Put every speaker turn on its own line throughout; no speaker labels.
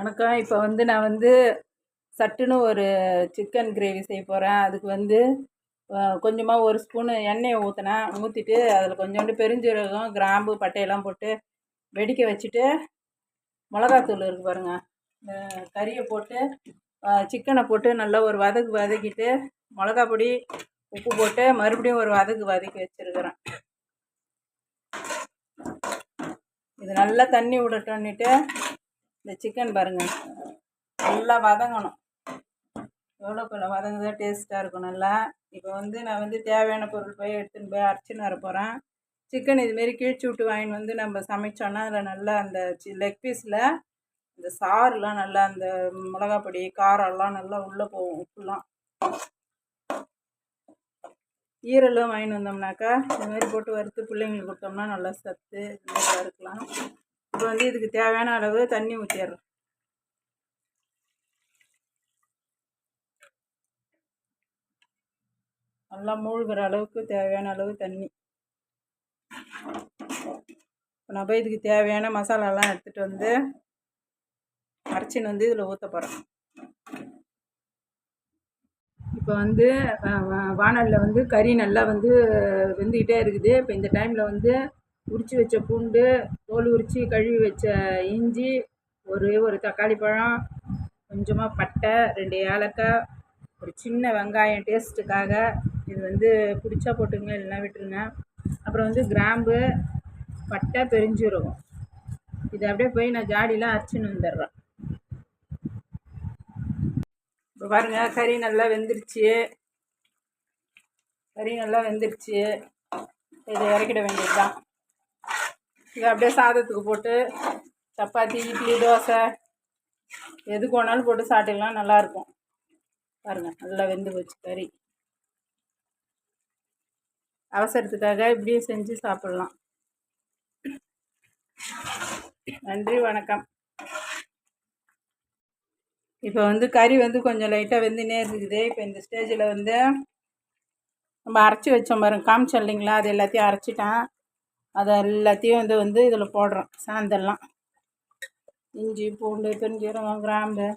வணக்கம். இப்போ நான் சட்டுன்னு ஒரு சிக்கன் கிரேவி செய்ய போகிறேன். அதுக்கு கொஞ்சமாக ஒரு ஸ்பூனு எண்ணெயை ஊற்றிட்டு அதில் கொஞ்சோண்டு பெருஞ்சீரகம், கிராம்பு, பட்டையெல்லாம் போட்டு வெடிக்க வச்சுட்டு மிளகாத்தூள் இருக்குது பாருங்கள், இந்த கறியை போட்டு சிக்கனை போட்டு நல்லா ஒரு வதக்கிட்டு மிளகா பொடி, உப்பு போட்டு மறுபடியும் ஒரு வதக்கி வச்சுருக்கிறேன். இது நல்லா தண்ணி விடட்டோன்னுட்டு இந்த சிக்கன் பாருங்கள் நல்லா வதங்கணும். எவ்வளோக்குள்ள வதங்குதோ டேஸ்ட்டாக இருக்கும் நல்லா. இப்போ நான் தேவையான பொருள் போய் எடுத்துன்னு போய் அரைச்சின்னு வர போகிறேன். சிக்கன் இதுமாரி கிழிச்சு விட்டு வாங்கின்னு நம்ம சமைச்சோன்னா அதில் நல்லா அந்த லெக் பீஸில் இந்த சாறுலாம் நல்லா அந்த மிளகா பொடி, காரம்லாம் நல்லா உள்ளே போகும். உப்புலாம் ஈரலும் வாங்கின்னு வந்தோம்னாக்கா இதுமாரி போட்டு வறுத்து பிள்ளைங்களுக்கு கொடுத்தோம்னா நல்லா சத்து இதுமாரி வறுக்கலாம். இப்போ இதுக்கு தேவையான அளவு தண்ணி ஊற்றிடுறோம். நல்லா மூழ்கிற அளவுக்கு தேவையான அளவு தண்ணி. இப்போ நான் போய் இதுக்கு தேவையான மசாலாலாம் எடுத்துகிட்டு அரைச்சின்னு இதில் ஊற்ற போகிறேன். இப்போ வானலில் கறி நல்லா வெந்துக்கிட்டே இருக்குது. இப்போ இந்த டைமில் உரித்து வச்ச பூண்டு, தோல் உரித்து கழுவி வச்ச இஞ்சி, ஒரு தக்காளி பழம், கொஞ்சமாக பட்டை, 2 ஏலக்காய், ஒரு சின்ன வெங்காயம் டேஸ்ட்டுக்காக, இது பிடிச்சா போட்டுங்க இல்லைன்னா விட்டுருங்க. அப்புறம் கிராம்பு, பட்டை, பெருஞ்சீரகம், இதை அப்படியே போய் நான் ஜாடியில் அரைச்சின்னு வந்துடுறேன். இப்போ பாருங்கள், கறி நல்லா வெந்துருச்சு. இதை இறக்கிட வேண்டியது தான். இதை அப்படியே சாதத்துக்கு போட்டு சப்பாத்தி, இட்லி, தோசை எதுக்கு வேணாலும் போட்டு சாப்பிட்டுக்கலாம், நல்லாயிருக்கும். பாருங்கள் நல்லா வெந்து போச்சு கறி. அவசரத்துக்காக இப்படியும் செஞ்சு சாப்பிட்லாம். நன்றி, வணக்கம். இப்போ கறி கொஞ்சம் லைட்டாக வெந்துனே இருக்குது. இப்போ இந்த ஸ்டேஜில் நம்ம அரைச்சி வச்சோம் பாருங்க, காமிச்சோம் இல்லைங்களா, அது எல்லாத்தையும் அரைச்சிட்டேன். அதை எல்லாத்தையும் இதில் போடுறோம். சாந்தெல்லாம் இஞ்சி, பூண்டு, பெருஞ்சீரகம், கிராம்பு,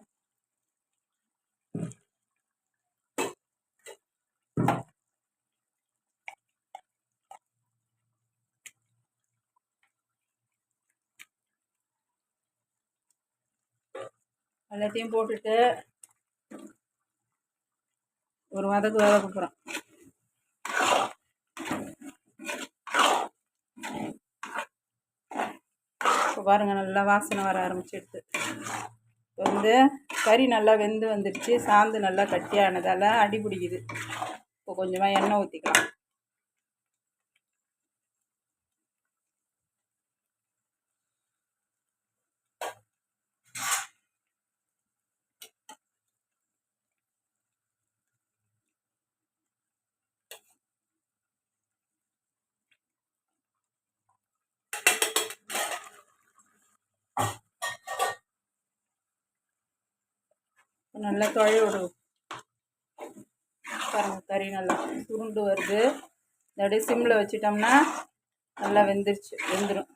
எல்லாத்தையும் போட்டுட்டு ஒரு வதக்க போகிறோம். இப்போ பாருங்கள் நல்லா வாசனை வர ஆரம்பிச்சிடுது. இப்போ கறி நல்லா வெந்து வந்துடுச்சு. சாந்து நல்லா கட்டியானதால் அடி பிடிக்குது. இப்போ கொஞ்சமாக எண்ணெய் ஊற்றிக்கலாம். நல்லா தொழி விடுவோம். பாருங்கள் கறி நல்லா சுருண்டு வருது. அப்படியே சிம்மில் வச்சிட்டோம்னா நல்லா வெந்துடும்.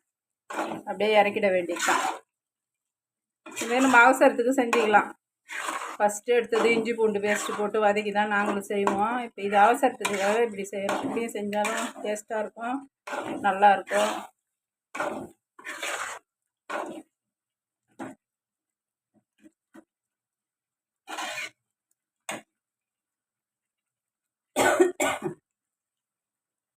அப்படியே இறக்கிட வேண்டியதுதான். இதுமாரி நம்ம அவசரத்துக்கு செஞ்சுக்கலாம். ஃபஸ்ட்டு எடுத்தது இஞ்சி பூண்டு பேஸ்ட்டு போட்டு வதக்கி தான் நாங்களும் செய்வோம். இப்போ இது அவசரத்துக்காக இப்படி செய்கிறோம். இப்படியும் செஞ்சாலும் டேஸ்ட்டாக இருக்கும், நல்லாயிருக்கும்.